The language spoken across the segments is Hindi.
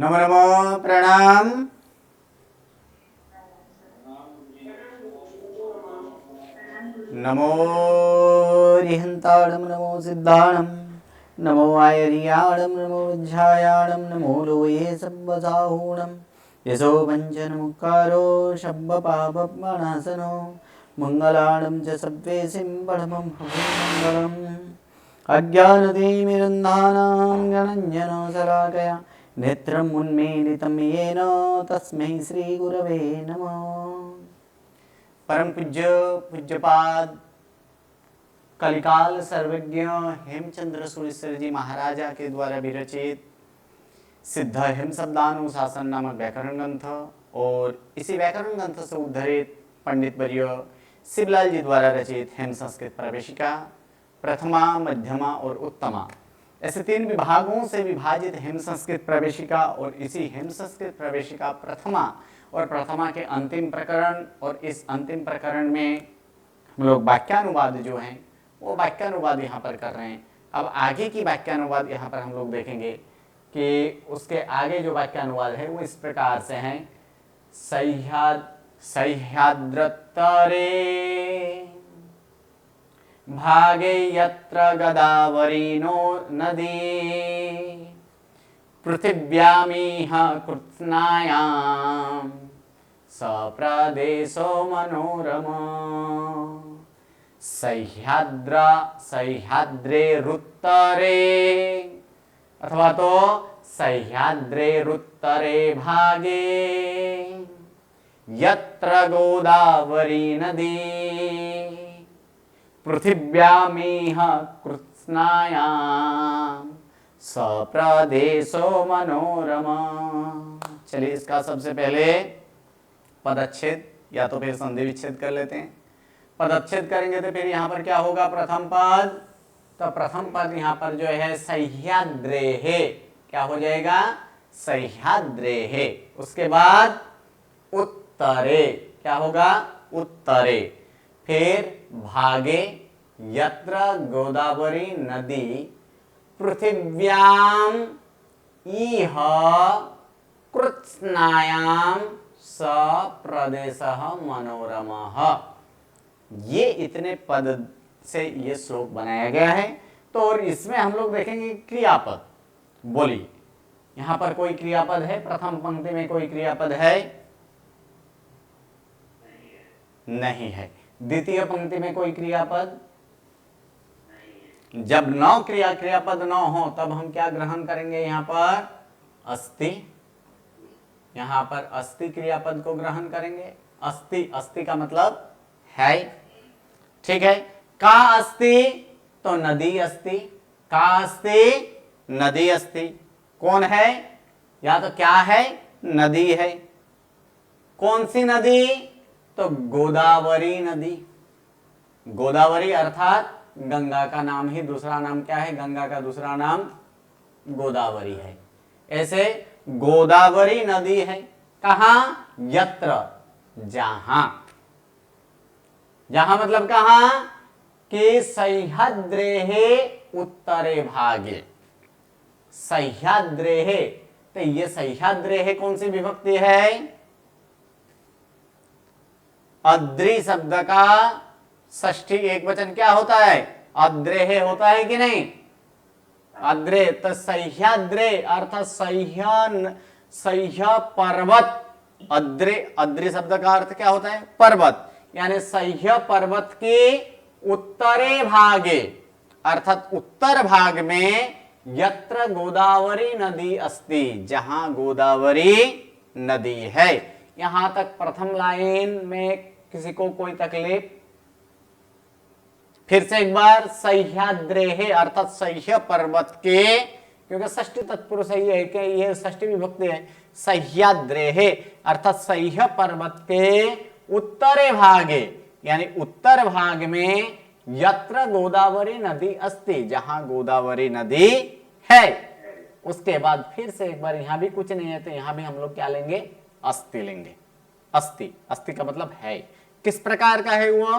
नमो नमो प्रणाम। नमो रिहंताणं नमो सिद्धाणं नमो आयर्याणं नमो विज्झायाणं नमो लोये सब्बसाहूणं यशो पञ्चनमुक्कारो शब्बपापनाशनो मङ्गलाणं च सब्वेसिं परमं मङ्गलम् अज्ञानतिमिरन्धानां गणञ्जनशलाकया नेत्रम् उन्मीलितं येन तस्मै श्रीगुरवे नमः। परम पूज्य पूज्यपाद कलिकाल सर्वज्ञ हेमचंद्र सुरेश्वर जी महाराजा के द्वारा विरचित सिद्ध हेम शब्दानुशासन नामक व्याकरण ग्रंथ और इसी व्याकरण ग्रंथ से उद्धरित पंडित वर्य शिवलाल जी द्वारा रचित हेम संस्कृत प्रवेशिका प्रथमा, मध्यमा और उत्तमा, ऐसे 3 विभागों से विभाजित हेम संस्कृत प्रवेशिका और इसी हेम संस्कृत प्रवेशिका प्रथमा और प्रथमा के अंतिम प्रकरण और इस अंतिम प्रकरण में हम लोग वाक्यानुवाद जो हैं वो वाक्यानुवाद यहाँ पर कर रहे हैं। अब आगे की वाक्यानुवाद यहाँ पर हम लोग देखेंगे कि उसके आगे जो वाक्यानुवाद है वो इस प्रकार से हैं। सह्याद्रतरे भागे यत्र गोदावरी नदी पृथिव्यामिह कृत्स्नायां सप्रदेशो मनोरमा सह्याद्रेरुत्तरे अथवा तो सह्याद्रेरुत्तरे भागे यत्र गोदावरी नदी पृथिव्यामिह कृत्स्नायां सप्रदेशो मनोरमा। चलिए इसका सबसे पहले पदच्छेद या तो फिर संधि विच्छेद कर लेते हैं। पदच्छेद करेंगे तो फिर यहाँ पर क्या होगा, प्रथम पद, तो प्रथम पद यहाँ पर जो है सह्याद्रेः क्या हो जाएगा, सह्याद्रेः। उसके बाद उत्तरे क्या होगा, उत्तरे। फिर भागे यत्र गोदावरी नदी पृथिव्याम इह कृत्स्नायां स प्रदेशः मनोरमः। ये इतने पद से ये श्लोक बनाया गया है। तो और इसमें हम लोग देखेंगे क्रियापद। बोलिए यहां पर कोई क्रियापद है, प्रथम पंक्ति में कोई क्रियापद है? नहीं है। द्वितीय पंक्ति में कोई क्रियापद? जब क्रियापद न हो तब हम क्या ग्रहण करेंगे, यहाँ पर अस्ति, यहाँ पर अस्ति क्रियापद को ग्रहण करेंगे। अस्ति, अस्ति का मतलब है, ठीक है। का अस्ति, तो नदी अस्ति, का अस्ति, नदी अस्ति। कौन है, या तो क्या है, नदी है। कौन सी नदी, तो गोदावरी नदी। गोदावरी अर्थात गंगा का नाम ही दूसरा नाम क्या है, गंगा का दूसरा नाम गोदावरी है। ऐसे गोदावरी नदी है कहां, यत्र, जहां, जहां मतलब कहां, कि सह्याद्रेः उत्तरे भागे। सह्याद्रेः, तो ये सह्याद्रेः कौन सी विभक्ति है, अद्रि शब्द का षष्ठी एक वचन क्या होता है, अद्रेः होता है कि नहीं, अद्रे। तो सह्याद्रे अर्थात सह्य पर्वत, अद्रे, अद्रि शब्द का अर्थ क्या होता है, पर्वत, यानी सह्य पर्वत के उत्तरे भागे अर्थात उत्तर भाग में यत्र गोदावरी नदी अस्ति, जहां गोदावरी नदी है। यहां तक प्रथम लाइन में किसी को कोई तकलीफ? फिर से एक बार, सह्याद्रेः अर्थात सह्य पर्वत के, क्योंकि षष्ठी तत्पुरुष है ये, कि ये षष्ठी विभक्ति है। सह्याद्रेः अर्थात सह्य पर्वत के उत्तरे भागे, यानी उत्तर भाग में यत्र गोदावरी नदी अस्ति, जहां गोदावरी नदी है। उसके बाद फिर से एक बार, यहां भी कुछ नहीं है तो यहां भी हम लोग क्या लेंगे, अस्ति लेंगे। अस्ति, अस्ति का मतलब है। किस प्रकार का है वो,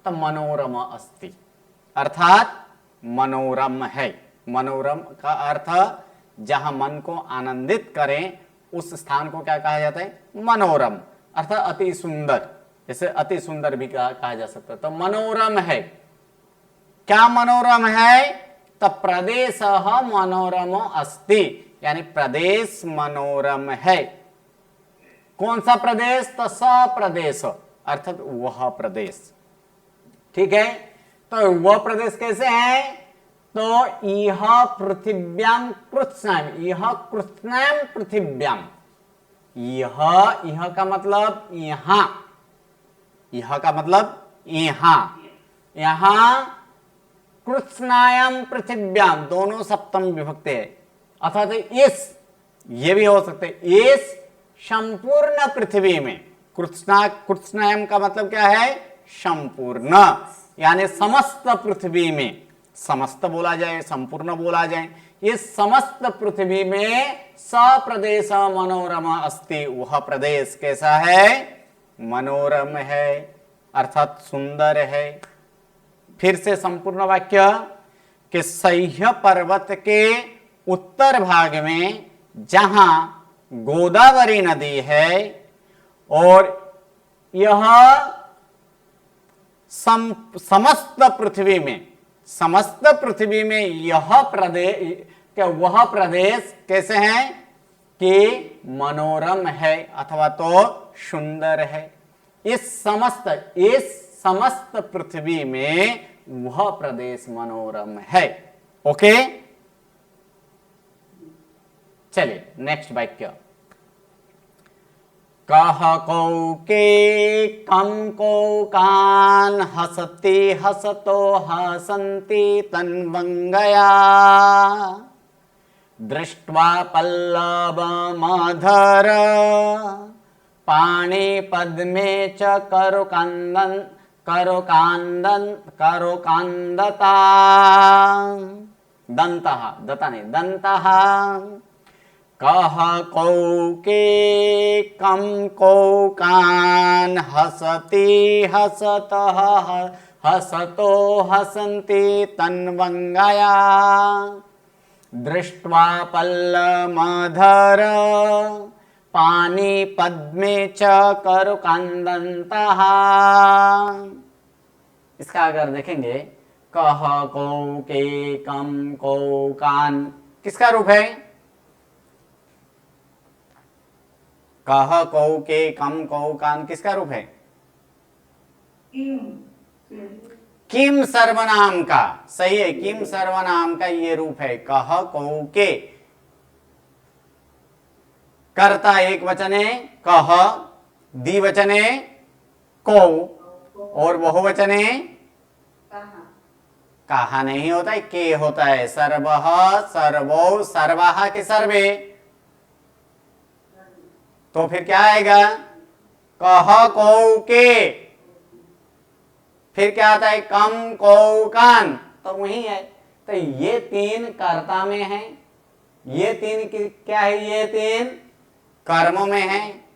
तो मनोरम अस्ति, अर्थात मनोरम है। मनोरम का अर्थ जहां मन को आनंदित करें उस स्थान को क्या कहा जाता है? मनोरम, अर्थात अति सुंदर। जैसे अति सुंदर भी कहा जा सकता है। तो मनोरम है। क्या मनोरम है? तो प्रदेश मनोरमो अस्ति, यानी प्रदेश मनोरम है। कौन सा प्रदेश? तो स प्रदेश, अर्थात वह प्रदेश। ठीक है, तो वह प्रदेश कैसे है? तो इह पृथिव्याम कृत्स्नाम, इह कृत्स्नाम पृथिव्याम। यह का मतलब यहां, यह का मतलब यहां, यहां कृत्स्नायाम पृथिव्याम, दोनों सप्तम विभक्ति है, अर्थात इस, ये भी हो सकते इस संपूर्ण पृथ्वी में। कृत्स्नायाम का मतलब क्या है? संपूर्ण, यानी समस्त पृथ्वी में। समस्त बोला जाए, संपूर्ण बोला जाए, इस समस्त पृथ्वी में सप्रदेश मनोरम अस्ति, वह प्रदेश कैसा है? मनोरम है, अर्थात सुंदर है। फिर से संपूर्ण वाक्य कि सह्य पर्वत के उत्तर भाग में जहां गोदावरी नदी है और यह समस्त पृथ्वी में, समस्त पृथ्वी में यह प्रदेश, क्या वह प्रदेश कैसे है? कि मनोरम है अथवा तो सुंदर है। इस समस्त पृथ्वी में वह प्रदेश मनोरम है। ओके, चलिए नेक्स्ट वाक्य। कह कौ के कम को कान हसती हसतो हसंती तन्वंगया दृष्ट्वा पल्लवमधर पाणि पद्मे च करोकान्दता दन्तः, दता नहीं दन्तः। कह कौ के कम को कान हसती हसतः हसतो हसन्ति तन्वंगया दृष्ट्वा पल्लवमधर पाणि पद्मे च करोकान्दन्तः। इसका अगर देखेंगे, कह कौ के कम को कान किसका रूप है? कह कौ के कम कौ कान किसका रूप है? किम सर्वनाम का, सही है, किम सर्वनाम का ये रूप है। कह कौ के, कर्ता एक वचने कह, द्विवचने कौ और बहुवचने कहा नहीं होता है, के होता है। सर्वः सर्वौ सर्वाः के सर्वे, तो फिर क्या आएगा? कह कौ के, फिर क्या आता है? कम कौ कान, तो वही है। तो ये तीन कर्ता में है, ये तीन क्या है? ये तीन कर्म में है।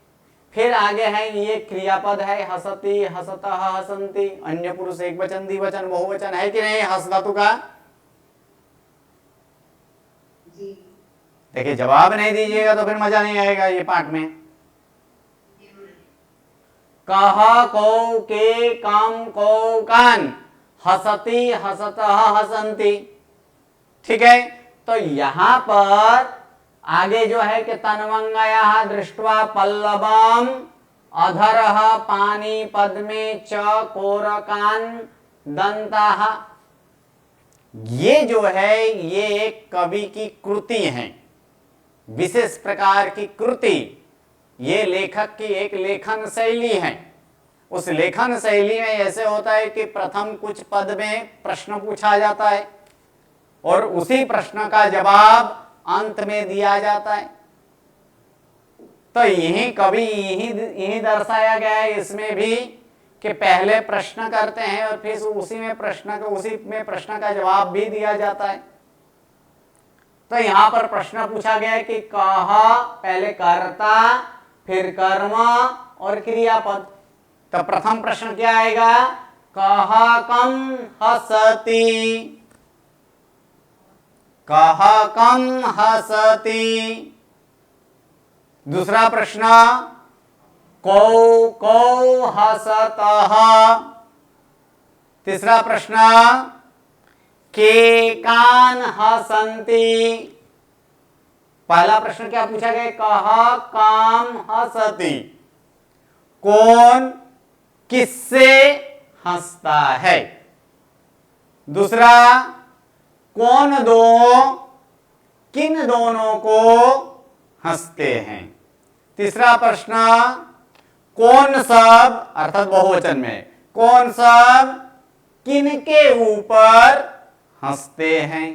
फिर आगे है ये क्रियापद है, हसती हसतः हसंती, अन्य पुरुष एक वचन द्विवचन बहुवचन है कि नहीं हस धातु का? देखिए जवाब नहीं दीजिएगा तो फिर मजा नहीं आएगा ये पाठ में। कह कौ के कम कौ कान हसती हसतः हसंती, ठीक है। तो यहां पर आगे जो है कि तन्वंगया दृष्ट्वा पल्लवम अधरः पाणि पद्मे च कोरकान दंताः, ये जो है ये एक कवि की कृति है, विशेष प्रकार की कृति। ये लेखक की एक लेखन शैली है। उस लेखन शैली में ऐसे होता है कि प्रथम कुछ पद में प्रश्न पूछा जाता है और उसी प्रश्न का जवाब अंत में दिया जाता है। तो यही कवि यही दर्शाया गया है इसमें भी कि पहले प्रश्न करते हैं और फिर उसी में प्रश्न का जवाब भी दिया जाता है। तो यहां पर प्रश्न पूछा गया है कि कह पहले कर्ता, फिर कर्म और क्रियापद। तो प्रथम प्रश्न क्या आएगा? कह कम हसती, कह कम हसती, दूसरा प्रश्न, कौ कौ हसतः। तीसरा प्रश्न, के कान हसन्ति। पहला प्रश्न क्या पूछा गया, कह काम हसति, कौन किससे हंसता है। दूसरा, कौन दो किन दोनों को हंसते हैं। तीसरा प्रश्न, कौन सब अर्थात बहुवचन में, कौन सब किनके ऊपर हंसते हैं।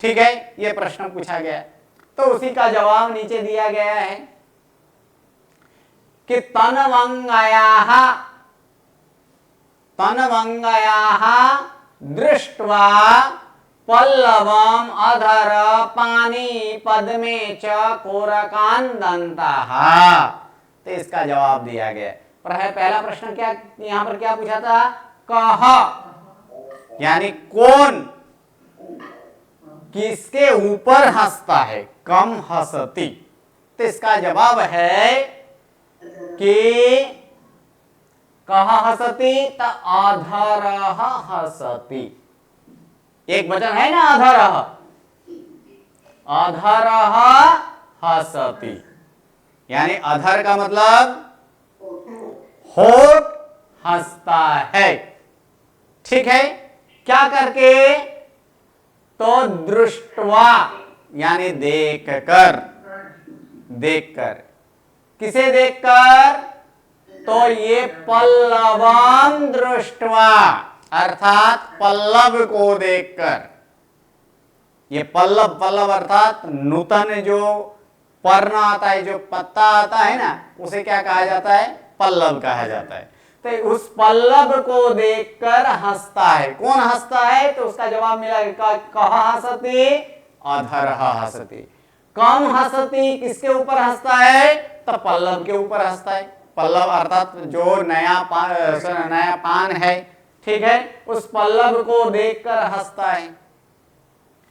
ठीक है, यह प्रश्न पूछा गया, तो उसी का जवाब नीचे दिया गया है कि तनवंगयाः दृष्ट्वा पल्लवम अधर पानी पद्मे च कोरकान दंताः। तो इसका जवाब दिया गया। पहला प्रश्न क्या, यहां पर क्या पूछा था, कह यानी कौन किसके ऊपर हंसता है, कम हसती। तो इसका जवाब है कि कह हसती त अधरः हसति। एक वचन है ना, अधरः, अधरः हसति, यानी अधर का मतलब होठ हंसता है। ठीक है, क्या करके, तो दृष्टवा यानी देखकर, देखकर, किसे देखकर, तो ये पल्लवम दृष्टवा अर्थात पल्लव को देखकर। ये पल्लव, पल्लव अर्थात नूतन जो पर्ण आता है, जो पत्ता आता है ना, उसे क्या कहा जाता है, पल्लव कहा जाता है। तो उस पल्लव को देखकर हंसता है। कौन हंसता है, तो उसका जवाब मिला, कह हसति अधरः हसति। कम हसति किसके ऊपर हंसता है, तो पल्लव के ऊपर हंसता है। पल्लव अर्थात जो नया पान है, ठीक है, उस पल्लव को देखकर हंसता है।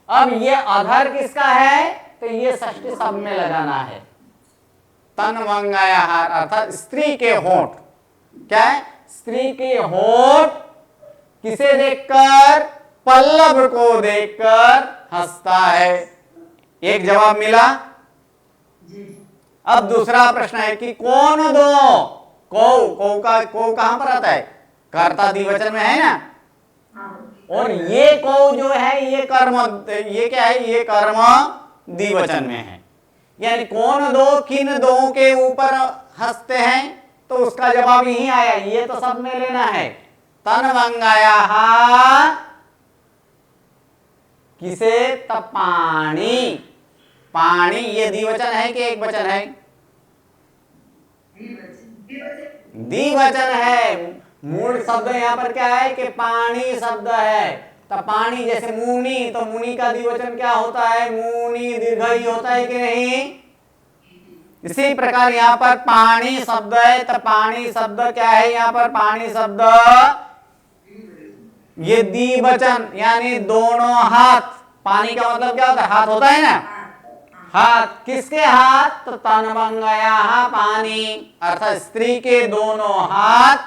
अब ये अधर किसका है, तो ये षष्ठी शब्द में लगाना है। तनवंगयाः अर्थात स्त्री के होठ, क्या है, स्त्री के होठ किसे देखकर, पल्लव को देखकर हंसता है। एक जवाब मिला। अब दूसरा प्रश्न है कि कौन दो, कौ का कौ कहां पर आता है, कर्ता द्विवचन में है ना, और ये कौ जो है ये कर्म, ये क्या है, ये कर्म द्विवचन में है। यानी कौन दो किन दो के ऊपर हंसते हैं, तो उसका जवाब यही आया, ये तो सब में लेना है। तनवंगयाः किसे, पानी, पानी ये द्विवचन है कि एक वचन है, द्विवचन है। मूल शब्द यहाँ पर क्या है कि पानी शब्द है। तो पानी जैसे मुनि, तो मुनि का द्विवचन क्या होता है, मुनि दीर्घ ही होता है कि नहीं। इसी प्रकार यहाँ पर पानी शब्द है, तो पानी शब्द क्या है, यहाँ पर पानी शब्द ये द्विवचन यानी दोनों हाथ। पानी का मतलब क्या होता है, हाथ होता है ना, हाथ, किसके हाथ, तो तनवंगयाः पानी अर्थात स्त्री के दोनों हाथ।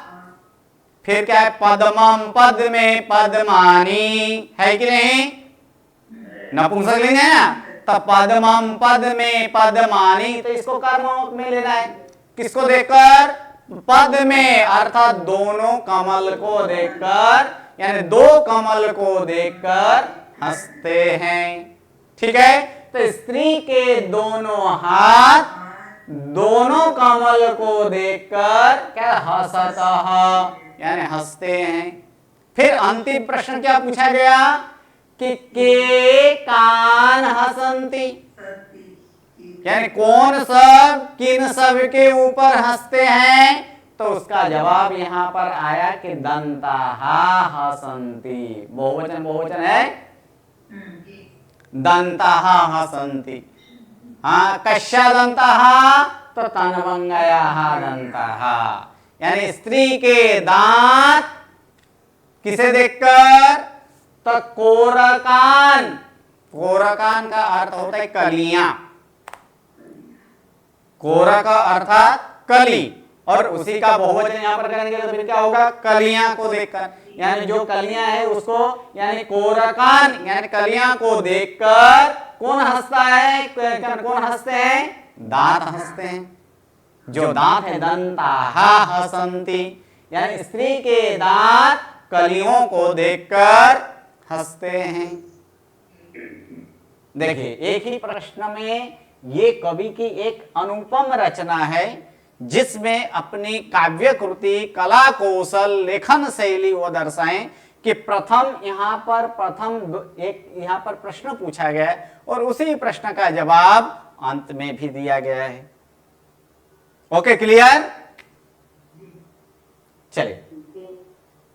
फिर क्या है, पद्मम पद में पद्मानी है कि नहीं, नपुंसक लिंग है ना, तो पद्मम पद में पद्मानी, तो इसको कर्म में लेना है। किसको देखकर, पद में अर्थात दोनों कमल को देखकर, यानी दो कमल को देखकर हंसते हैं। ठीक है, तो स्त्री के दोनों हाथ दोनों कमल को देखकर क्या, हसतः यानी हंसते हैं। फिर अंतिम प्रश्न क्या पूछा गया कि के कान हसन्ति, यानी कौन सब किन सब के ऊपर हंसते हैं, तो उसका जवाब यहां पर आया कि दंताः हसन्ति। बहुवचन, बहुवचन है, दंताः हसन्ति। हाँ, कस्या दंताः, तो तनवंगयाः दंताः, यानी स्त्री के दांत किसे देखकर, तो कोरकान, कोरकान का अर्थ होता है कलियां, कोरक अर्थात कली, और उसी का बहुवचन यहाँ पर करेंगे तो फिर क्या होगा, कलियां को देखकर, यानी जो कलियां है उसको, यानी कोरकान, यानी कलियां को देखकर कौन हंसता है, कौन हंसते हैं, दांत हंसते हैं। जो दांत है, दंताहा हसंती, यानी स्त्री के दांत कलियों को देखकर हंसते हैं। देखिए, एक ही प्रश्न में ये कवि की एक अनुपम रचना है, जिसमें अपनी काव्य कृति, कला कौशल, लेखन शैली वो दर्शाएं कि प्रथम यहाँ पर प्रश्न पूछा गया है और उसी प्रश्न का जवाब अंत में भी दिया गया है। Okay, clear? चलिए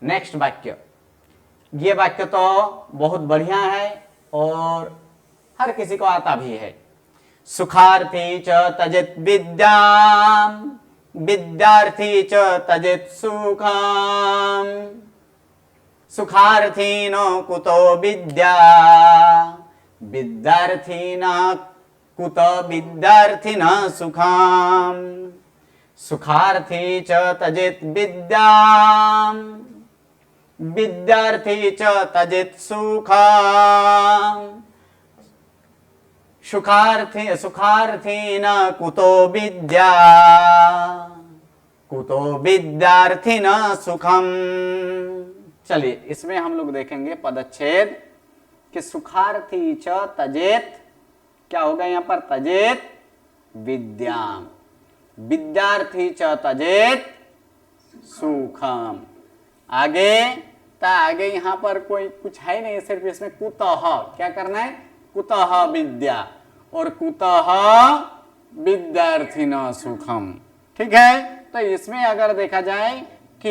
नेक्स्ट वाक्य। ये वाक्य तो बहुत बढ़िया है और हर किसी को आता भी है। सुखार्थी च तजित विद्याम, विद्यार्थी च तजित सुखम, सुखार्थी न कुतो विद्या, विद्यार्थी न कुत विद्यार्थी न सुखम, सुखार्थी च तजित विद्याम, विद्यार्थी च तजित सुखम, सुखार्थी न कुतो विद्या, कुतो विद्यार्थी न सुखम। चलिए इसमें हम लोग देखेंगे पदच्छेद कि सुखार्थी च तजेत, क्या होगा यहाँ पर, तजेत विद्याम, विद्यार्थी च तजेत सुखम। आगे यहाँ पर कोई कुछ है नहीं, सिर्फ इसमें कुतः, क्या करना है, कुतः विद्या और कुतः विद्यार्थिना सुखम। ठीक है, तो इसमें अगर देखा जाए कि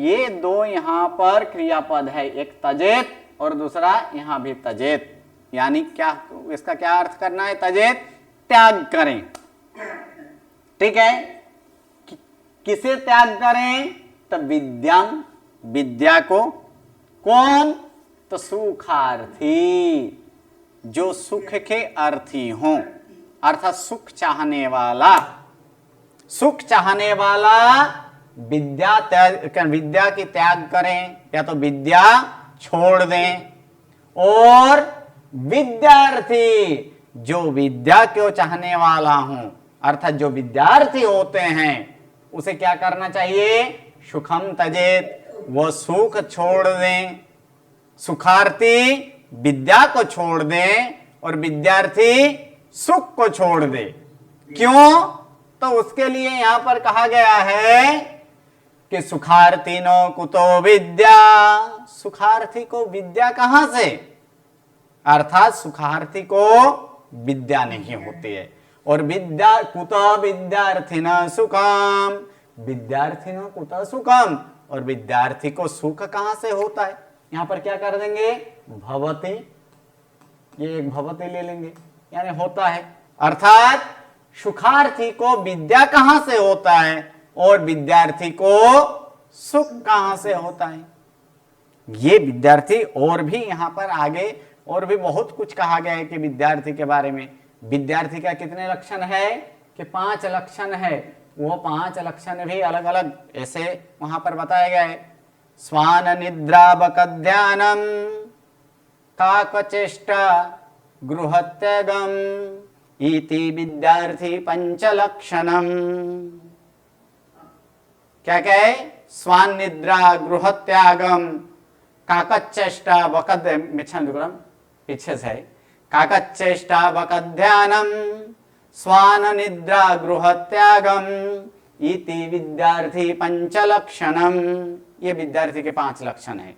ये दो यहाँ पर क्रियापद है, एक तजेत और दूसरा यहाँ भी तजेत, यानी क्या, इसका क्या अर्थ करना है, तजेत त्याग करें। ठीक है, किसे त्याग करें, तो विद्याम, विद्या को, कौन, तो सुखार्थी, जो सुख के अर्थी हों, अर्थात सुख चाहने वाला, सुख चाहने वाला विद्या की त्याग करें या तो विद्या छोड़ दें, और विद्यार्थी जो विद्या को चाहने वाला हूं, अर्थात जो विद्यार्थी होते हैं उसे क्या करना चाहिए, सुखम तजेत, वो सुख छोड़ दें। सुखार्थी विद्या को छोड़ दें और विद्यार्थी सुख को छोड़ दे। क्यों, तो उसके लिए यहां पर कहा गया है कि सुखार्थी नो कुतो विद्या, सुखार्थी को विद्या कहां से, अर्थात सुखार्थी को विद्या नहीं होती है, और विद्या कुतो विद्यार्थी न सुखम, विद्यार्थी न कुतो सुखम, और विद्यार्थी को सुख कहां से होता है, यहां पर क्या कर देंगे, भवती, ये एक भवती ले लेंगे, यानी होता है, अर्थात सुखार्थी को विद्या कहां से होता है और विद्यार्थी को सुख कहां से होता है। ये विद्यार्थी, और भी यहां पर आगे और भी बहुत कुछ कहा गया है कि विद्यार्थी के बारे में। विद्यार्थी का कितने लक्षण है, कि 5 लक्षण है, वो 5 लक्षण भी अलग अलग ऐसे वहां पर बताया गया है। स्वान निद्रा बकध्यानम, काकचेष्टा गृहत्यगम, इति विद्यार्थी पंचलक्षणम। क्या क्या है, स्वान निद्रा गृहत्यागम, काकचेष्टा बकध्यानम, पीछे से काकचेष्टा बकध्यानम, स्वान निद्रा गृहत्यागम, इति विद्यार्थी पंचलक्षणम। ये विद्यार्थी के 5 लक्षण है।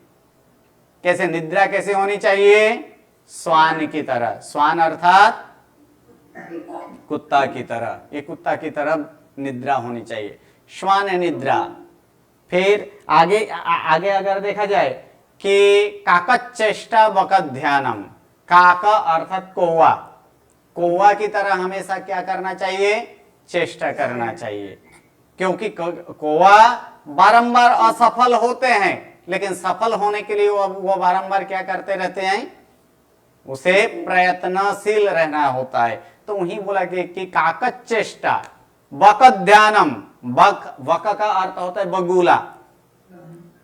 कैसे, निद्रा कैसे होनी चाहिए, स्वान की तरह, स्वान अर्थात कुत्ता की तरह, ये कुत्ता की तरह निद्रा होनी चाहिए, श्वान निद्रा। फिर आगे अगर देखा जाए कि काकचेष्टा बकध्यानम, काक अर्थात कौवा, कौवा की तरह हमेशा क्या करना चाहिए, चेष्टा करना चाहिए, क्योंकि कौवा बारंबार असफल होते हैं, लेकिन सफल होने के लिए वो बारंबार क्या करते रहते हैं, उसे प्रयत्नशील रहना होता है। तो वही बोला कि काकच चेष्टा, वक ध्यानम, वक का अर्थ होता है बगुला।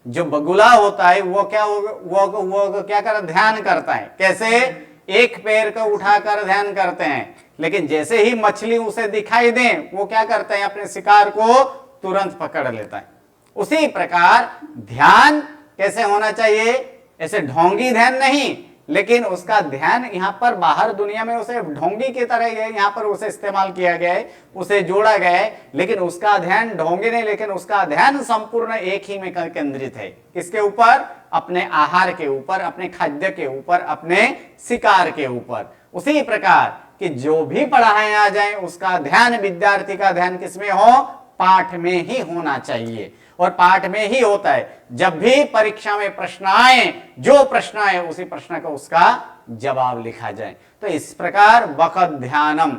जो बगुला होता है वो क्या कर ध्यान करता है। कैसे? एक पैर को उठाकर ध्यान करते हैं, लेकिन जैसे ही मछली उसे दिखाई दे वो क्या करता है, अपने शिकार को तुरंत पकड़ लेता है। उसी प्रकार ध्यान कैसे होना चाहिए? ऐसे ढोंगी ध्यान नहीं, लेकिन उसका ध्यान यहाँ पर बाहर दुनिया में उसे ढोंगी की तरह यहाँ पर उसे इस्तेमाल किया गया है, उसे जोड़ा गया है, लेकिन उसका ध्यान ढोंगी नहीं, लेकिन उसका ध्यान संपूर्ण एक ही में केंद्रित है। किसके ऊपर? अपने आहार के ऊपर, अपने खाद्य के ऊपर, अपने शिकार के ऊपर। उसी प्रकार कि जो भी पढ़ाया जाए उसका ध्यान, विद्यार्थी का ध्यान किसमें हो? पाठ में ही होना चाहिए। और पाठ में ही होता है। जब भी परीक्षा में प्रश्न आए, जो प्रश्न आए उसी प्रश्न का उसका जवाब लिखा जाए। तो इस प्रकार वक़्त ध्यानम।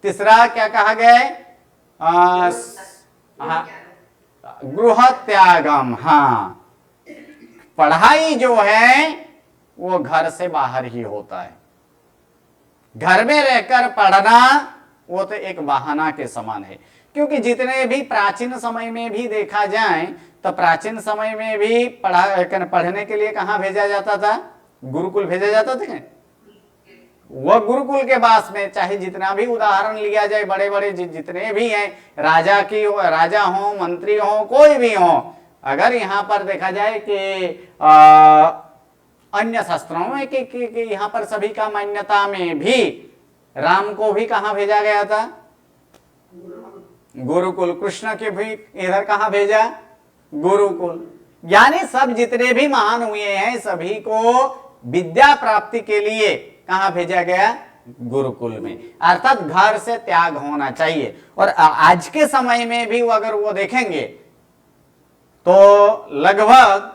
तीसरा क्या कहा गया है? गृह त्यागम। हाँ, पढ़ाई जो है वो घर से बाहर ही होता है। घर में रहकर पढ़ना वो तो एक बहाना के समान है। क्योंकि जितने भी प्राचीन समय में भी देखा जाए तो प्राचीन समय में भी पढ़ने के लिए कहाँ भेजा जाता था? गुरुकुल भेजा जाता था। वह गुरुकुल के पास में चाहे जितना भी उदाहरण लिया जाए, बड़े बड़े जितने भी हैं, राजा हो, मंत्री हो, कोई भी हो, अगर यहाँ पर देखा जाए कि अन्य शास्त्रों में कि यहाँ पर सभी का मान्यता में भी राम को भी कहाँ भेजा गया था? गुरुकुल। कृष्ण के भी इधर कहाँ भेजा? गुरुकुल। यानी सब जितने भी महान हुए हैं सभी को विद्या प्राप्ति के लिए कहाँ भेजा गया? गुरुकुल में। अर्थात घर से त्याग होना चाहिए। और आज के समय में भी अगर वो देखेंगे तो लगभग,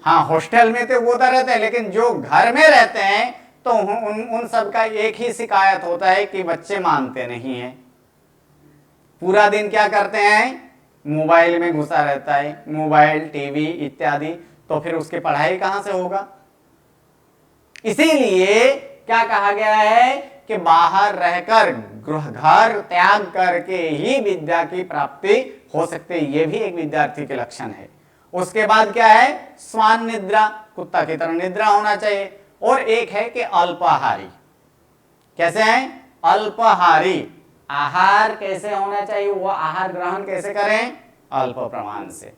हाँ, हॉस्टल में तो वो तो रहते हैं, लेकिन जो घर में रहते हैं तो उन सब का एक ही शिकायत होता है कि बच्चे मानते नहीं हैं। पूरा दिन क्या करते हैं? मोबाइल में घुसा रहता है, मोबाइल, टीवी इत्यादि। तो फिर उसकी पढ़ाई कहां से होगा? इसीलिए क्या कहा गया है कि बाहर रहकर घर त्याग करके ही विद्या की प्राप्ति हो सकती है। यह भी एक विद्यार्थी के लक्षण है। उसके बाद क्या है? स्वान निद्रा, कुत्ता की तरह निद्रा होना चाहिए। और एक है कि अल्पाहारी। कैसे है? अल्पाहारी। आहार कैसे होना चाहिए? वो आहार ग्रहण कैसे करें? अल्प प्रमाण से।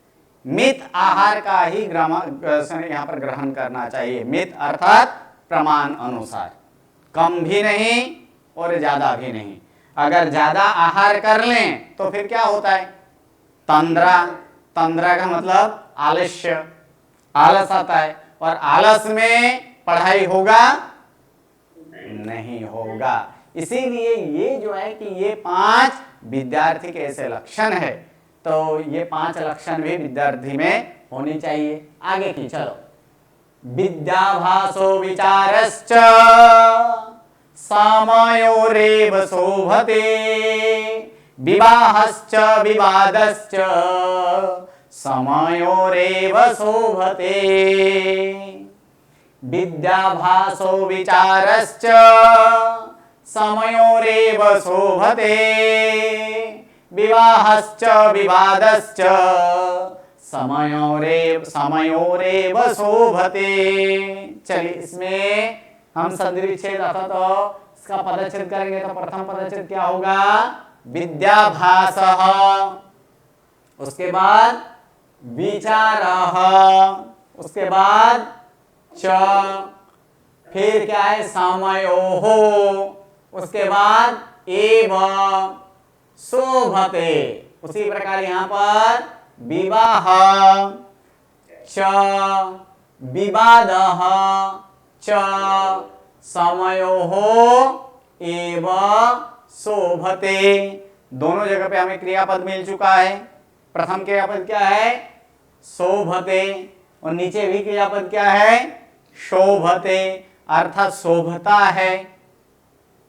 मित आहार का ही यहाँ पर ग्रहण करना चाहिए। मित अर्थात प्रमाण अनुसार, कम भी नहीं और ज्यादा भी नहीं। अगर ज्यादा आहार कर लें तो फिर क्या होता है? तंद्रा। तंद्रा का मतलब आलस्य, आलस आता है। और आलस में पढ़ाई होगा नहीं होगा। इसीलिए ये जो है कि ये 5 विद्यार्थी के ऐसे लक्षण है, तो ये 5 लक्षण भी विद्यार्थी में होनी चाहिए। आगे की चलो। विद्याभासो विचारश्च समयोरेव शोभते, विवाहश्च विवादश्च समयोरेव शोभते। विद्याभासो विचारश्च समयोरेव शोभते, विवाहश्च विवादश्च समयोरेव शोभते। चलिए, इसमें हम संधि विच्छेद अर्थात तो इसका पदच्छेद करेंगे। तो प्रथम पदच्छेद क्या होगा? विद्याभासः, उसके बाद विचारः, उसके बाद च, फिर क्या है? समयोः, उसके बाद एव शोभते। उसी प्रकार यहां पर विवाह च विवादः च समयोः एव शोभते। दोनों जगह पे हमें क्रियापद मिल चुका है। प्रथम क्रियापद क्या है? शोभते। और नीचे भी क्रियापद क्या है? शोभते, अर्थात शोभता है।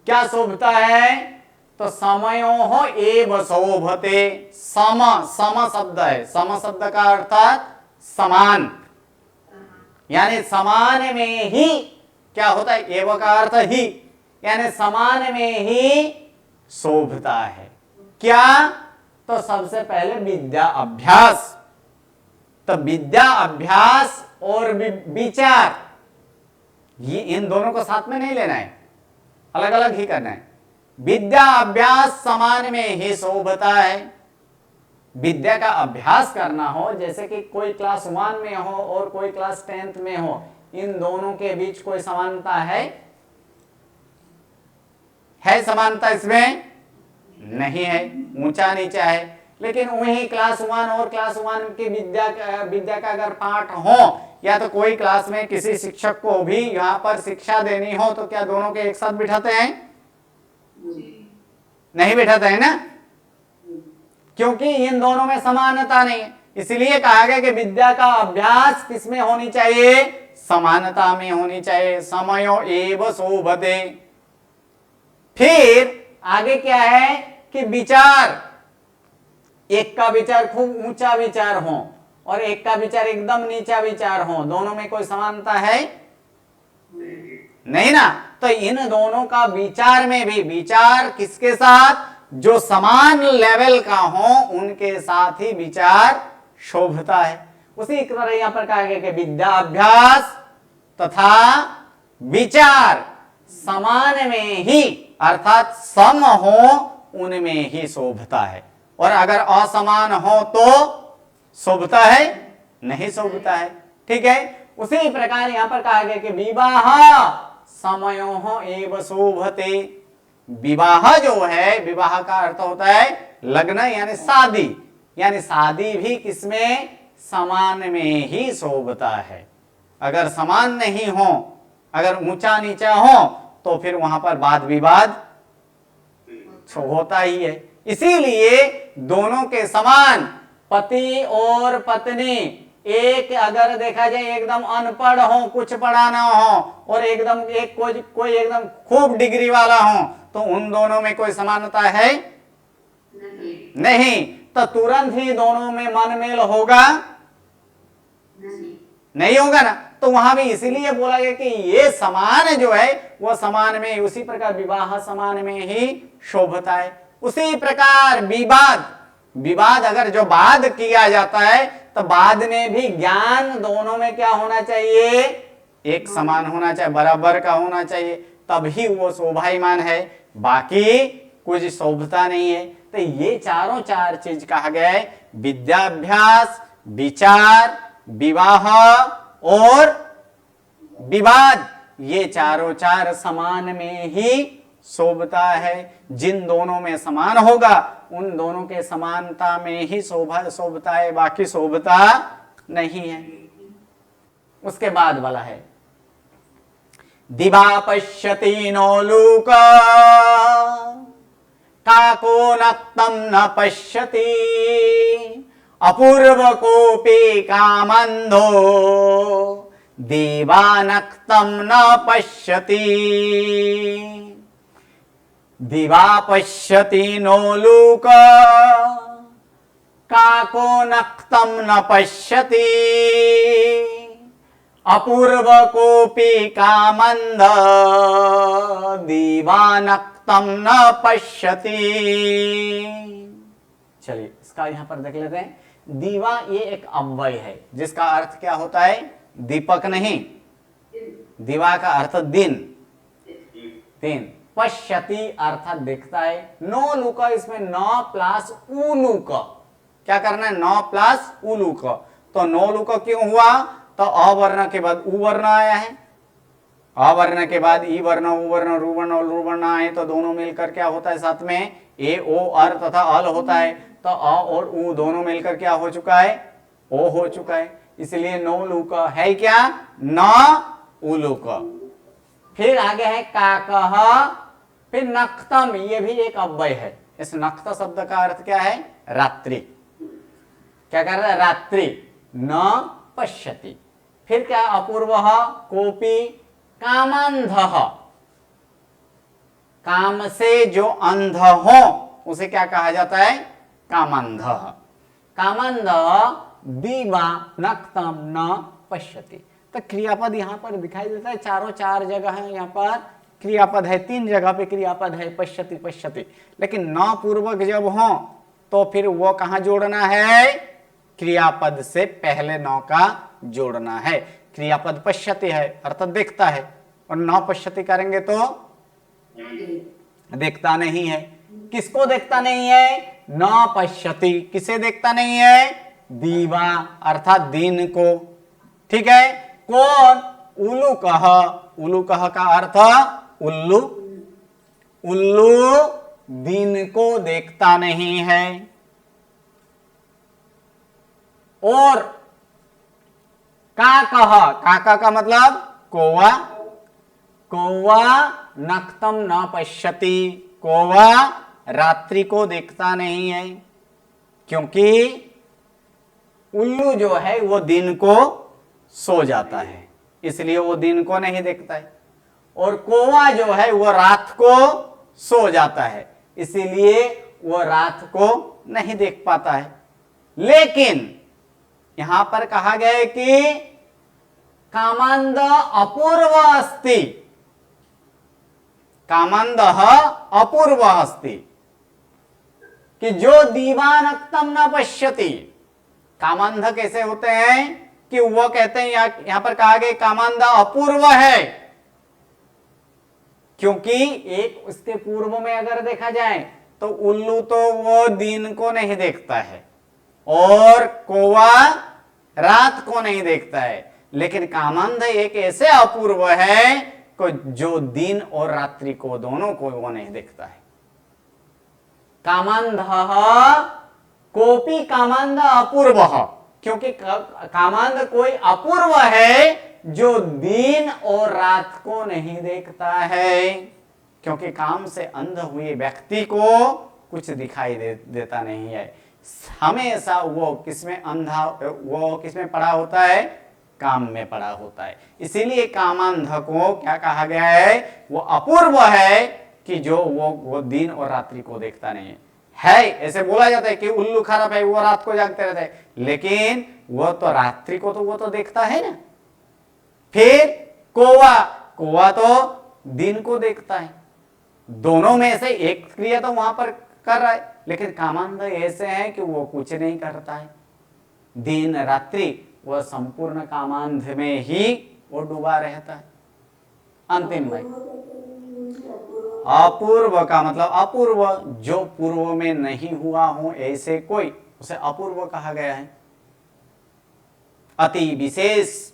क्या शोभता है? तो समयोः एव शोभते। सम शब्द है। सम शब्द का अर्थात समान, यानी समान में ही क्या होता है? एव का अर्थ ही, यानी समान में ही शोभता है। क्या? तो सबसे पहले विद्या अभ्यास। तो विद्या अभ्यास और विचार, ये इन दोनों को साथ में नहीं लेना है, अलग अलग ही करना है। विद्या अभ्यास समान में ही शोभता है। विद्या का अभ्यास करना हो, जैसे कि कोई क्लास 1 में हो और कोई क्लास 10th में हो, इन दोनों के बीच कोई समानता है समानता इसमें नहीं है, ऊंचा नीचा है। लेकिन वही क्लास 1 और क्लास 1 की विद्या का अगर पाठ हो, या तो कोई क्लास में किसी शिक्षक को भी यहाँ पर शिक्षा देनी हो, तो क्या दोनों के एक साथ बिठाते हैं? नहीं बिठाते हैं ना, क्योंकि इन दोनों में समानता नहीं है। इसलिए कहा गया कि विद्या का अभ्यास किसमें होनी चाहिए? समानता में होनी चाहिए। समयो एव शोभते। फिर आगे क्या है कि विचार, एक का विचार खूब ऊंचा विचार हो और एक का विचार एकदम नीचा विचार हो, दोनों में कोई समानता है? नहीं ना। तो इन दोनों का विचार में भी, विचार किसके साथ? जो समान लेवल का हो उनके साथ ही विचार शोभता है। उसी तरह यहां पर कहा गया कि विद्या अभ्यास तथा विचार समान में ही, अर्थात सम हो उनमें ही शोभता है। और अगर असमान हो तो शोभता है? नहीं शोभता है। ठीक है। उसी प्रकार यहां पर कहा गया कि विवाह समयोः एव शोभते। विवाह जो है, विवाह का अर्थ होता है लग्न यानी शादी, यानी शादी भी किसमें? समान में ही शोभता है। अगर समान नहीं हो, अगर ऊंचा नीचा हो, तो फिर वहां पर वाद विवाद होता ही है। इसीलिए दोनों के समान, पति और पत्नी, एक अगर देखा जाए एकदम अनपढ़ हो, कुछ पढ़ा ना हो, और एकदम एक कोई एकदम खूब डिग्री वाला हो, तो उन दोनों में कोई समानता है? नहीं। तो तुरंत ही दोनों में मनमेल होगा? नहीं होगा ना। तो वहां भी इसीलिए बोला गया कि ये समान जो है वो समान में, उसी प्रकार विवाह समान में ही शोभता है। उसी प्रकार विवाद, विवाद अगर जो वाद किया जाता है, तो वाद में भी ज्ञान दोनों में क्या होना चाहिए? एक समान होना चाहिए, बराबर का होना चाहिए, तभी वो शोभायमान है। बाकी कुछ शोभता नहीं है। तो ये चार चीज कहा गया है, विद्याभ्यास, विचार, विवाह और विवाद, ये चार समान में ही शोभता है। जिन दोनों में समान होगा उन दोनों के समानता में ही शोभता है, बाकी शोभता नहीं है। उसके बाद वाला है दिवा पश्यति नो लूक काको नक्तं न पश्यति अपूर्व कोपी कामंधो दिवानक्तं न पश्यति। दिवा पश्यति नो लूक काको नक्तं न पश्यति अपूर्व कोपी कामंध दिवानक्तं न पश्यति। चलिए इसका यहां पर देख लेते हैं। दीवा ये एक अव्यय है जिसका अर्थ क्या होता है? दीपक नहीं, दीवा का अर्थ दिन, दिन। पश्यति अर्थात देखता है। नो लूक, इसमें न प्लस उलूक, क्या करना है? न प्लस उलूक। तो नो लूक क्यों हुआ? तो अवर्ण के बाद उ वर्ण आया है, अवर्ण के बाद ई वर्ण, उ वर्ण, रु वर्ण और लु वर्ण आए, तो दोनों मिलकर क्या होता है? साथ में ए ओ अर तथा अल होता है। तो अ और उ दोनों मिलकर क्या हो चुका है? ओ हो चुका है। इसलिए नो लूक है क्या? न उलूक। फिर आगे है काकः, फिर नक्तम, ये भी एक अव्यय है। इस नक्त शब्द का अर्थ क्या है? रात्रि। क्या कर रहा है? रात्रि। न पश्यति। फिर क्या? अपूर्वः कोपी कामंधः, काम से जो अंध हो उसे क्या कहा जाता है? कामंधः। कामंधः दिवानक्तं न पश्यति। तो क्रियापद यहां पर दिखाई देता है, चारों चार जगह है यहाँ पर क्रियापद है, 3 जगह पे क्रियापद है, पश्यति पश्यति, लेकिन न पूर्वक जब हो तो फिर वो कहाँ जोड़ना है, क्रियापद से पहले न का जोड़ना है। क्रियापद पश्यति है अर्थात देखता है, और न पश्यति करेंगे तो देखता नहीं है। किसको देखता नहीं है, न पश्यति, किसे देखता नहीं है, दीवा अर्थात दिन को। ठीक है, कौन, उल्लूकः, उल्लूकः का अर्थ उल्लू, उल्लू दिन को देखता नहीं है। और काकः, काका का मतलब कौवा, कौवा नक्तम न पश्यति, कौवा रात्रि को देखता नहीं है, क्योंकि उल्लू जो है वो दिन को सो जाता है, इसलिए वो दिन को नहीं देखता है। और कौवा जो है वो रात को सो जाता है, इसीलिए वो रात को नहीं देख पाता है। लेकिन यहां पर कहा गया है कि कामांद अपूर्व अस्ति, कामांद अपूर्व अस्ति, कि जो दीवानक्तम न पश्यति। कामांध कैसे होते हैं कि वो कहते हैं, यहां पर कहा गया कामांध अपूर्व है, क्योंकि एक उसके पूर्व में अगर देखा जाए तो उल्लू तो वो दिन को नहीं देखता है और कौवा रात को नहीं देखता है, लेकिन कामांध एक ऐसे अपूर्व है को जो दिन और रात्रि को दोनों को वो नहीं देखता है। कामांध कोपी कामांध अपूर्व, क्योंकि कामांध कोई अपूर्व है जो दिन और रात को नहीं देखता है, क्योंकि काम से अंध हुए व्यक्ति को कुछ दिखाई देता नहीं है। हमेशा वो किसमें अंधा, वो किसमें पड़ा होता है, काम में पड़ा होता है। इसीलिए कामांध को क्या कहा गया है, वो अपूर्व है कि जो वो दिन और रात्रि को देखता नहीं है। ऐसे बोला जाता है कि उल्लू खराब है, वो रात को जागते रहते हैं, लेकिन वो तो रात्रि को तो वो तो देखता है ना। फिर कौवा, कौवा तो दिन को देखता है। दोनों में से एक क्रिया तो वहां पर कर रहा है, लेकिन कामांध ऐसे है कि वो कुछ नहीं करता है। दिन रात्रि वह संपूर्ण कामांध में ही वो डूबा रहता है। अंतिम में अपूर्व का मतलब अपूर्व, जो पूर्व में नहीं हुआ हो ऐसे कोई, उसे अपूर्व कहा गया है। अति विशेष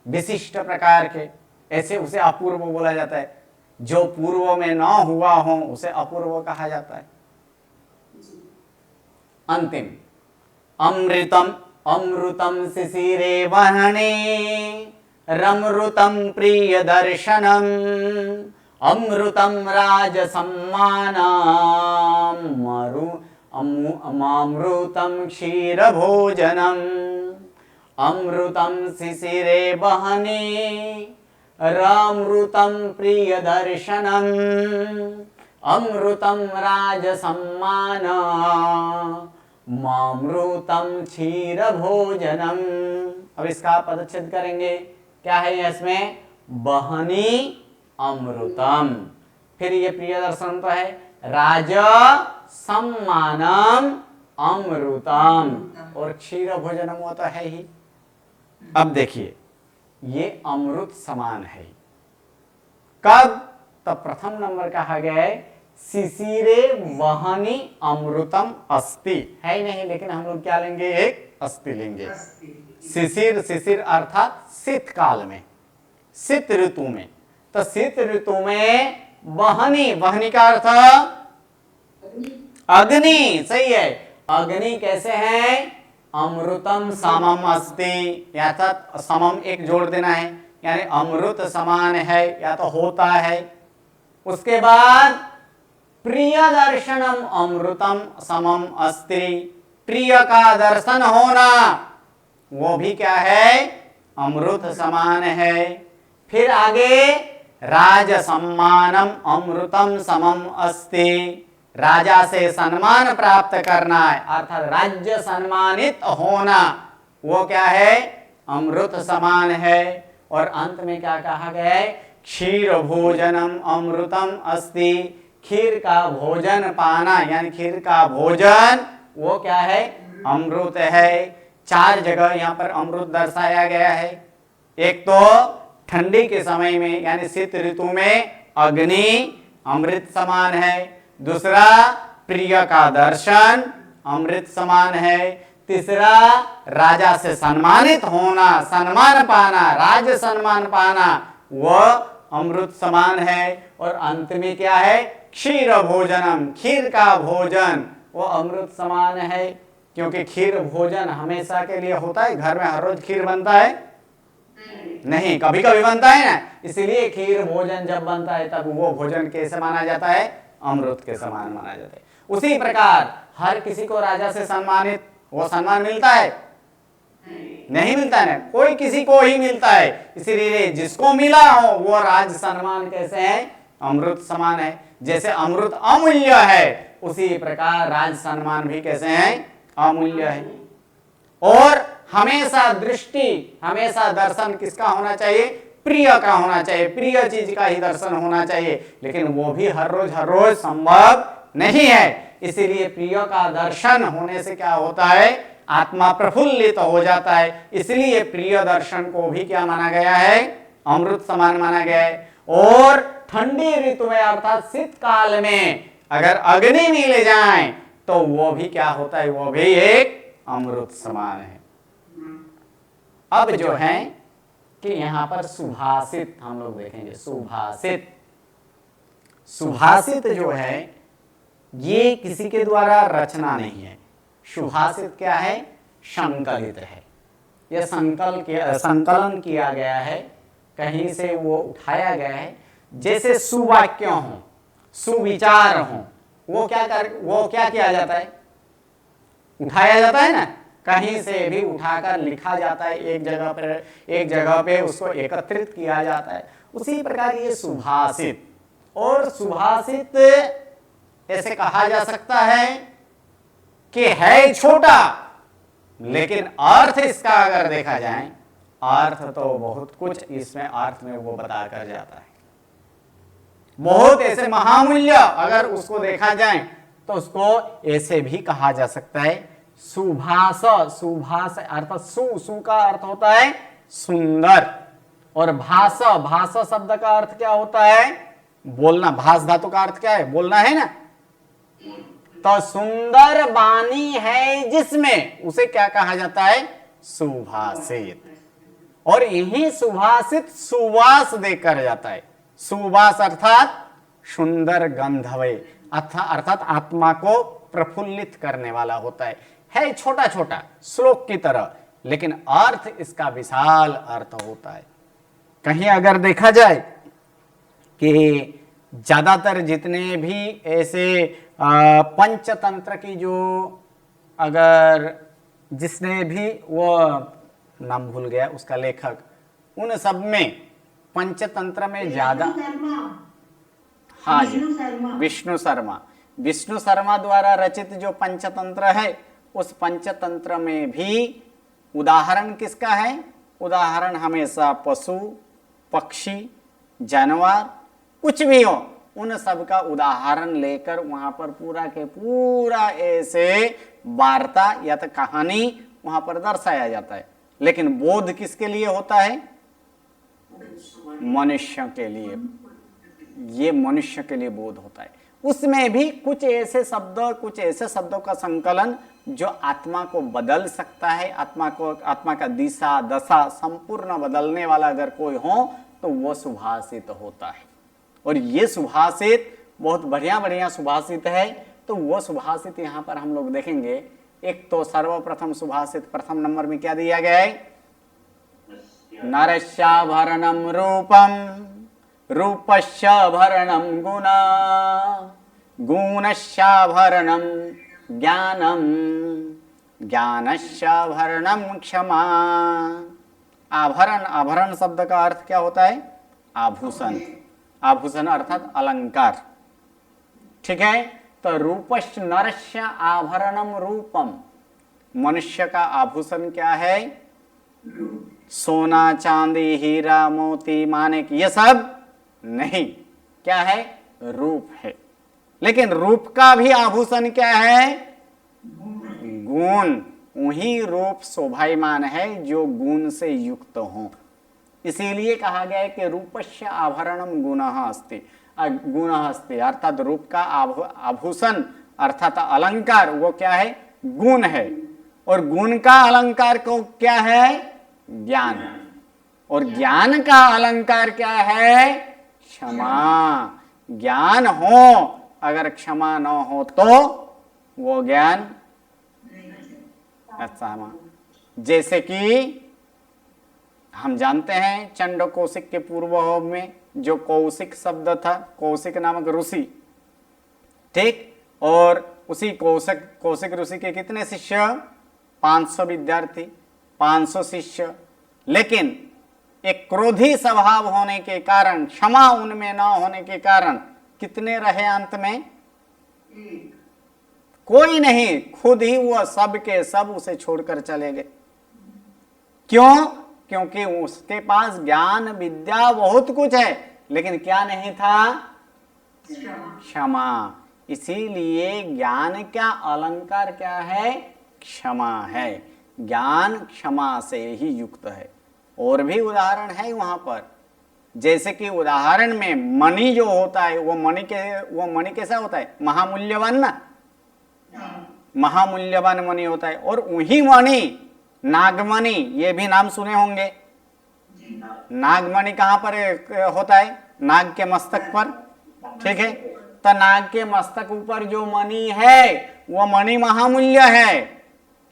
विशिष्ट प्रकार के ऐसे उसे अपूर्व बोला जाता है। जो पूर्व में ना हुआ हो उसे अपूर्व कहा जाता है। अंतिम अमृतम, अमृतम शिशिरे वहने रमृतम प्रिय दर्शनम अमृतम राज सम्मानम अमृतम क्षीर भोजनम अमृतम शिशिरे वहने रमृतम प्रिय दर्शनम अमृतम राज सम्मान मामृतम क्षीर भोजनम। अब इसका पदच्छेद करेंगे, क्या है इसमें, बहनी अमृतम, फिर ये प्रिय दर्शन तो है, राज सम्मानम अमृतम, और क्षीर भोजनम वो तो है ही। अब देखिए ये अमृत समान है, कब, तो प्रथम नंबर कहा गया है शिशिरे वहनी अमृतम अस्ति, है ही नहीं, लेकिन हम लोग क्या लेंगे, एक अस्ति लेंगे। शिशिर, शिशिर अर्थात शीतकाल में, शीत ऋतु में, तो शीत ऋतु में वहनी, वहनी का अर्थ अग्नि, सही है। अग्नि कैसे है, अमृतम समम अस्ति, या तो समम एक जोड़ देना है, यानी अमृत समान है या तो होता है। उसके बाद प्रिय दर्शनम अमृतम समम अस्ति, प्रिय का दर्शन होना वो भी क्या है, अमृत समान है। फिर आगे राज सम्मानम अमृतम समम अस्ति, राजा से सम्मान प्राप्त करना है अर्थात राज्य सम्मानित होना, वो क्या है, अमृत समान है। और अंत में क्या कहा गया है, क्षीर भोजनम अमृतम अस्ति। खीर का भोजन पाना यानी खीर का भोजन वो क्या है? अमृत है। 4 जगह यहाँ पर अमृत दर्शाया गया है। एक तो ठंडी के समय में यानी शीत ऋतु में अग्नि अमृत समान है। दूसरा प्रिय का दर्शन अमृत समान है। तीसरा राजा से सम्मानित होना, सम्मान पाना, राज सम्मान पाना वह अमृत समान है। और अंत में क्या है? क्षीर भोजनम, खीर का भोजन वो अमृत समान है। क्योंकि खीर भोजन हमेशा के लिए होता है? घर में हर रोज खीर बनता है? नहीं, कभी कभी बनता है ना। इसलिए खीर भोजन जब बनता है तब वो भोजन कैसे माना जाता है? अमृत के समान माना जाता है। उसी प्रकार हर किसी को राजा से सम्मानित वो सम्मान मिलता है? नहीं मिलता है ना, कोई किसी को ही मिलता है। इसीलिए जिसको मिला हो वो राज सम्मान कैसे है? अमृत समान है। जैसे अमृत अमूल्य है उसी प्रकार राज सम्मान भी कैसे है? अमूल्य है। और हमेशा दृष्टि, हमेशा दर्शन किसका होना चाहिए? प्रिय का होना चाहिए। प्रिय चीज का ही दर्शन होना चाहिए। लेकिन वो भी हर रोज संभव नहीं है। इसीलिए प्रिय का दर्शन होने से क्या होता है? आत्मा प्रफुल्लित हो जाता है। इसलिए प्रिय दर्शन को भी क्या माना गया है? अमृत समान माना गया है। और ठंडी ऋतु में अर्थात शीतकाल में अगर अग्नि मिल जाए तो वो भी क्या होता है? वो भी एक अमृत समान है। अब जो है कि यहां पर सुभाषित हम लोग देखेंगे। सुभाषित, सुभाषित जो है ये किसी के द्वारा रचना नहीं है। सुभाषित क्या है? संकलित है। यह संकलन किया गया है, कहीं से वो उठाया गया है। जैसे सुवाक्य हो, सुविचार हो, वो क्या किया जाता है? उठाया जाता है ना, कहीं से भी उठाकर लिखा जाता है। एक जगह पे उसको एकत्रित किया जाता है। उसी प्रकार ये सुभाषित। और सुभाषित ऐसे कहा जा सकता है कि है छोटा, लेकिन अर्थ इसका अगर देखा जाए, अर्थ तो बहुत कुछ इसमें अर्थ में वो बता कर जाता है। बहुत ऐसे महामूल्य अगर उसको देखा जाए तो उसको ऐसे भी कहा जा सकता है सुभाष। सुभाष अर्थात सु का अर्थ होता है सुंदर। और भाष, भाष शब्द का अर्थ क्या होता है? बोलना। भाष धातु का अर्थ क्या है? बोलना है ना। तो सुंदर वाणी है जिसमें, उसे क्या कहा जाता है? सुभाषित। और यही सुभाषित सुवास देकर जाता है। सुवास अर्थात सुंदर गंधवे, अर्थात आत्मा को प्रफुल्लित करने वाला होता है छोटा छोटा श्लोक की तरह, लेकिन अर्थ इसका विशाल अर्थ होता है। कहीं अगर देखा जाए कि ज्यादातर जितने भी ऐसे पंचतंत्र की जो, अगर जिसने भी, वो नाम भूल गया उसका लेखक, उन सब में पंचतंत्र में ज्यादा, हाँ जी, विष्णु शर्मा द्वारा रचित जो पंचतंत्र है, उस पंचतंत्र में भी उदाहरण किसका है? उदाहरण हमेशा पशु, पक्षी, जानवर, कुछ भी हो, उन सब का उदाहरण लेकर वहां पर पूरा के पूरा ऐसे वार्ता या तो कहानी वहां पर दर्शाया जाता है। लेकिन बोध किसके लिए होता है? मनुष्य के लिए। ये मनुष्य के लिए बोध होता है। उसमें भी कुछ ऐसे शब्दों का संकलन जो आत्मा को बदल सकता है। आत्मा का दिशा दशा संपूर्ण बदलने वाला अगर कोई हो तो वो सुभाषित होता है। और ये सुभाषित बहुत बढ़िया सुभाषित है। तो वो सुभाषित यहाँ पर हम लोग देखेंगे। एक तो सर्वप्रथम सुभाषित प्रथम नंबर में क्या दिया गया है? नरस्याभरणम रूपम, रूपस्याभरणम गुणा, गुणस्याभरणम ज्ञानम, ज्ञानस्याभरणम क्षमा। आभरण शब्द का अर्थ क्या होता है? आभूषण। आभूषण अर्थात अलंकार। ठीक है। तो रूपस्य नरस्य आभरणम रूपम, मनुष्य का आभूषण क्या है? सोना, चांदी, हीरा, मोती, माणिक, ये सब नहीं, क्या है? रूप है। लेकिन रूप का भी आभूषण क्या है? गुण। वही रूप शोभायमान है जो गुण से युक्त हो। इसीलिए कहा गया है कि रूपस्य आभरणम गुणः अस्ति, गुणः अस्ति, अर्थात रूप का आभूषण अर्थात अलंकार वो क्या है? गुण है। और गुण का अलंकार को क्या है? ज्ञान। और ज्ञान का अलंकार क्या है? क्षमा। ज्ञान हो अगर क्षमा न हो तो वो ज्ञान अच्छा। जैसे कि हम जानते हैं चंड कौशिक के पूर्व में जो कौशिक शब्द था, कौशिक नामक ऋषि, ठीक, और उसी कौशिक ऋषि के कितने शिष्य? 500 विद्यार्थी, 500 शिष्य। लेकिन एक क्रोधी स्वभाव होने के कारण, क्षमा उनमें न होने के कारण कितने रहे अंत में? कोई नहीं, खुद ही वो सब के सब उसे छोड़कर चले गए। क्यों? क्योंकि उसके पास ज्ञान विद्या बहुत कुछ है, लेकिन क्या नहीं था? क्षमा। इसीलिए ज्ञान का अलंकार क्या है? क्षमा है। ज्ञान क्षमा से ही युक्त है। और भी उदाहरण है वहां पर, जैसे कि उदाहरण में मणि जो होता है वो मणि कैसा होता है? महामूल्यवान ना, महामूल्यवान मणि होता है। और वही मणि नागमणि, ये भी नाम सुने होंगे। नागमणि कहां पर होता है? नाग के मस्तक पर, ठीक है। तो नाग के मस्तक ऊपर जो मणि है वो मणि महामूल्य है,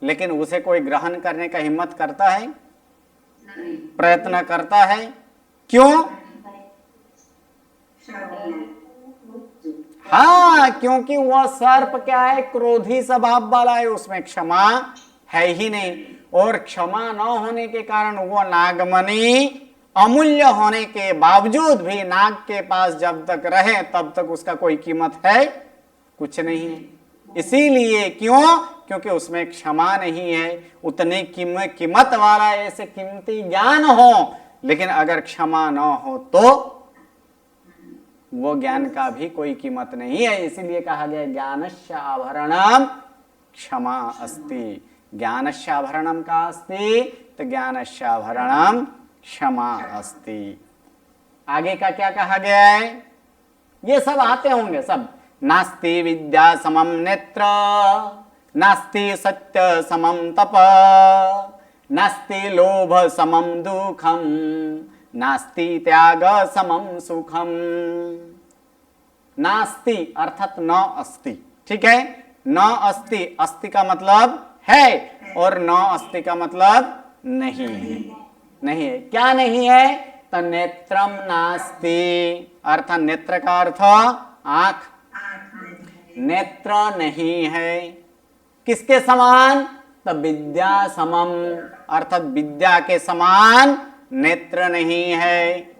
लेकिन उसे कोई ग्रहण करने का हिम्मत करता है? प्रयत्न करता है। क्यों? हाँ, क्योंकि वह सर्प क्या है? क्रोधी स्वभाव वाला है, उसमें क्षमा है ही नहीं। और क्षमा न होने के कारण वो नागमणि अमूल्य होने के बावजूद भी नाग के पास जब तक रहे तब तक उसका कोई कीमत है? कुछ नहीं है। इसीलिए क्यों? क्योंकि उसमें क्षमा नहीं है। उतनी कीमत वाला ऐसे कीमती ज्ञान हो, लेकिन अगर क्षमा न हो तो वो ज्ञान का भी कोई कीमत नहीं है। इसीलिए कहा गया ज्ञानस्य आभरणम क्षमा अस्ति। ज्ञानस्य आभरणम का अस्ति, तो ज्ञानस्य आभरणम क्षमा अस्ति। आगे का क्या कहा गया है? ये सब आते होंगे सब। नास्ति विद्या समम नेत्र, नास्ति सत्य समम तप, नास्ति लोभ समम दुखम, नास्ति त्याग समम सुखम। नास्ति अर्थात न अस्ति, ठीक है। न अस्ति, अस्ति का मतलब है, और न अस्ति का मतलब नहीं है। नहीं है, क्या नहीं है? तो नेत्रम नास्ति, अर्थात नेत्र का अर्थ आंख। नेत्र नहीं है किसके समान? तो विद्या समम, अर्थात विद्या के समान नेत्र नहीं है।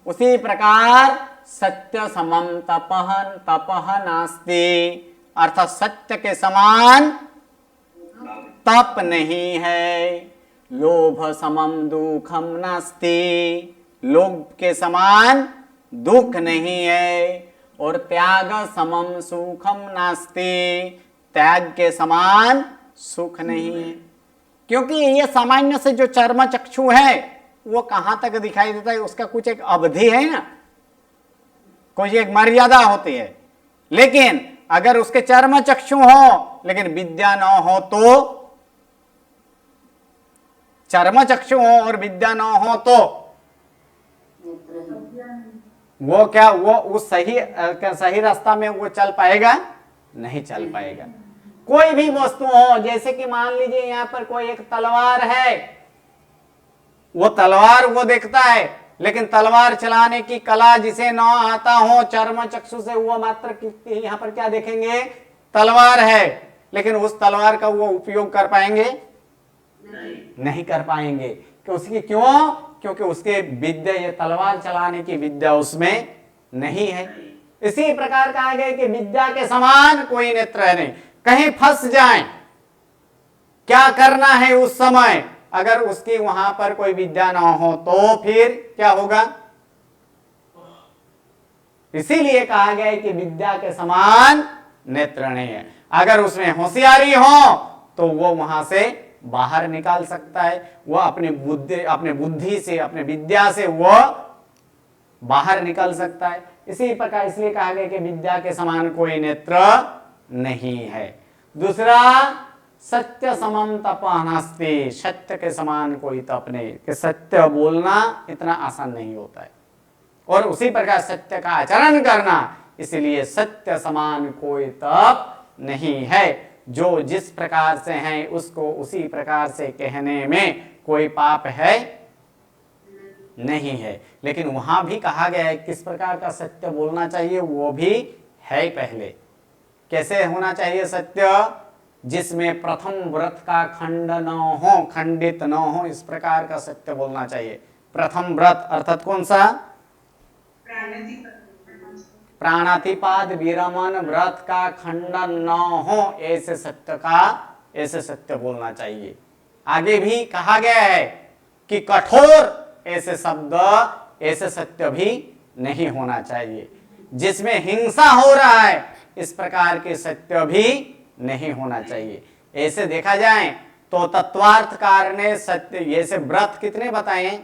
उसी प्रकार सत्य समम तपः, तपः नास्ति, अर्थात सत्य के समान तप नहीं है। लोभ समम दुखम नास्ति, लोभ के समान दुख नहीं है। और त्याग समम सुखम नास्ति, त्याग के समान सुख नहीं है। क्योंकि ये सामान्य से जो चर्म चक्षु है वो कहां तक दिखाई देता है? उसका कुछ एक अवधि है ना, कोई एक मर्यादा होती है। लेकिन अगर उसके चर्म चक्षु हो लेकिन विद्या न हो, तो चर्म चक्षु हो और विद्या न हो तो वो क्या, वो उस सही रास्ता में वो चल पाएगा? नहीं चल पाएगा। कोई भी वस्तु हो, जैसे कि मान लीजिए यहाँ पर कोई एक तलवार है, वो तलवार वो देखता है, लेकिन तलवार चलाने की कला जिसे न आता हो चर्म चक्षु से, वो मात्र यहाँ पर क्या देखेंगे? तलवार है, लेकिन उस तलवार का वो उपयोग कर पाएंगे? नहीं कर पाएंगे। क्यों? क्योंकि उसके विद्या, ये तलवार चलाने की विद्या उसमें नहीं है। इसी प्रकार कहा गया कि विद्या के समान कोई नेत्र है नहीं। कहीं फंस जाए, क्या करना है उस समय? अगर उसकी वहां पर कोई विद्या ना हो तो फिर क्या होगा? इसीलिए कहा गया है कि विद्या के समान नेत्र नहीं है। अगर उसमें होशियारी हो तो वो वहां से बाहर निकाल सकता है, वो अपने बुद्धि से, अपने विद्या से वो बाहर निकल सकता है। इसी प्रकार इसलिए कहा गया कि विद्या के समान कोई नेत्र नहीं है। दूसरा, सत्य समम तपः नास्ति, सत्य के समान कोई तप नहीं, कि सत्य बोलना इतना आसान नहीं होता है, और उसी प्रकार सत्य का आचरण करना, इसलिए सत्य समान कोई तप नहीं है। जो जिस प्रकार से है उसको उसी प्रकार से कहने में कोई पाप है नहीं है। लेकिन वहां भी कहा गया है किस प्रकार का सत्य बोलना चाहिए, वो भी है। पहले कैसे होना चाहिए सत्य, जिसमें प्रथम व्रत का खंड न हो, खंडित न हो, इस प्रकार का सत्य बोलना चाहिए। प्रथम व्रत अर्थात कौन सा, प्राणातिपाद विरमन व्रत का खंडन न हो, ऐसे सत्य बोलना चाहिए। आगे भी कहा गया है कि कठोर ऐसे शब्द, ऐसे सत्य भी नहीं होना चाहिए। जिसमें हिंसा हो रहा है इस प्रकार के सत्य भी नहीं होना चाहिए। ऐसे देखा जाए तो तत्वार्थकार ने सत्य, ऐसे व्रत कितने बताए,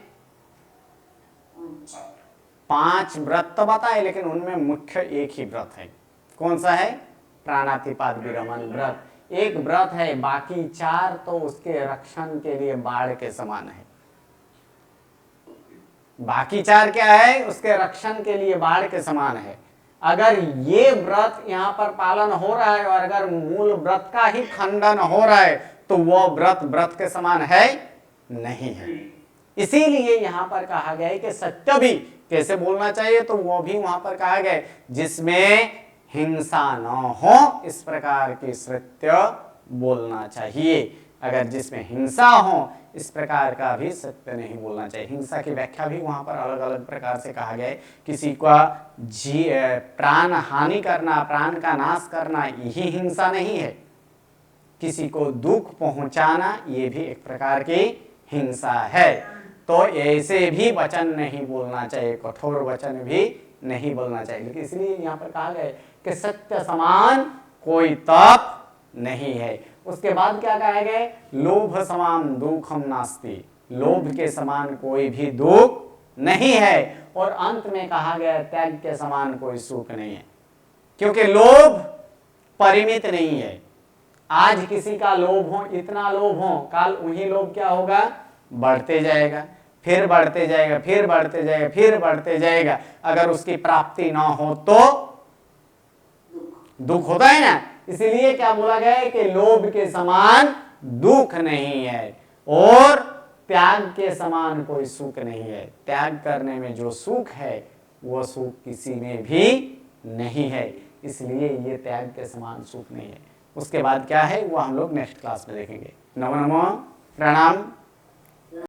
5 व्रत तो बताए, लेकिन उनमें मुख्य एक ही व्रत है। कौन सा है, प्राणातिपात विरमन व्रत। एक व्रत है, बाकी 4 तो उसके रक्षण के लिए बाढ़ के समान है। बाकी 4 क्या है, उसके रक्षण के लिए बाढ़ के समान है। अगर ये व्रत यहाँ पर पालन हो रहा है और अगर मूल व्रत का ही खंडन हो रहा है तो वो व्रत के समान है नहीं है। इसीलिए यहाँ पर कहा गया है कि सत्य भी कैसे बोलना चाहिए, तो वो भी वहां पर कहा गया जिसमें हिंसा न हो, इस प्रकार की सत्य बोलना चाहिए। अगर जिसमें हिंसा हो इस प्रकार का भी सत्य नहीं बोलना चाहिए। हिंसा की व्याख्या भी वहां पर अलग अलग प्रकार से कहा गया है। किसी का प्राण हानि करना, प्राण का नाश करना, यही हिंसा नहीं है। किसी को दुख पहुंचाना ये भी एक प्रकार की हिंसा है। तो ऐसे भी वचन नहीं बोलना चाहिए, कठोर वचन भी नहीं बोलना चाहिए। लेकिन इसलिए यहाँ पर कहा गया कि सत्य समान कोई तप नहीं है। उसके बाद क्या कहा गया, लोभ समान दुखम नास्ति, लोभ के समान कोई भी दुख नहीं है। और अंत में कहा गया त्याग के समान कोई सुख नहीं है, क्योंकि लोभ परिमित नहीं है। आज किसी का लोभ हो, इतना लोभ हो, कल वही लोभ क्या होगा, बढ़ते जाएगा, फिर बढ़ते जाएगा, फिर बढ़ते जाएगा, फिर बढ़ते जाएगा। अगर उसकी प्राप्ति ना हो तो दुख होता है ना। इसलिए क्या बोला गया है कि लोभ के समान दुख नहीं है और त्याग के समान कोई सुख नहीं है। त्याग करने में जो सुख है वो सुख किसी में भी नहीं है, इसलिए ये त्याग के समान सुख नहीं है। उसके बाद क्या है वो हम लोग नेक्स्ट क्लास में देखेंगे। नमो नमो, प्रणाम।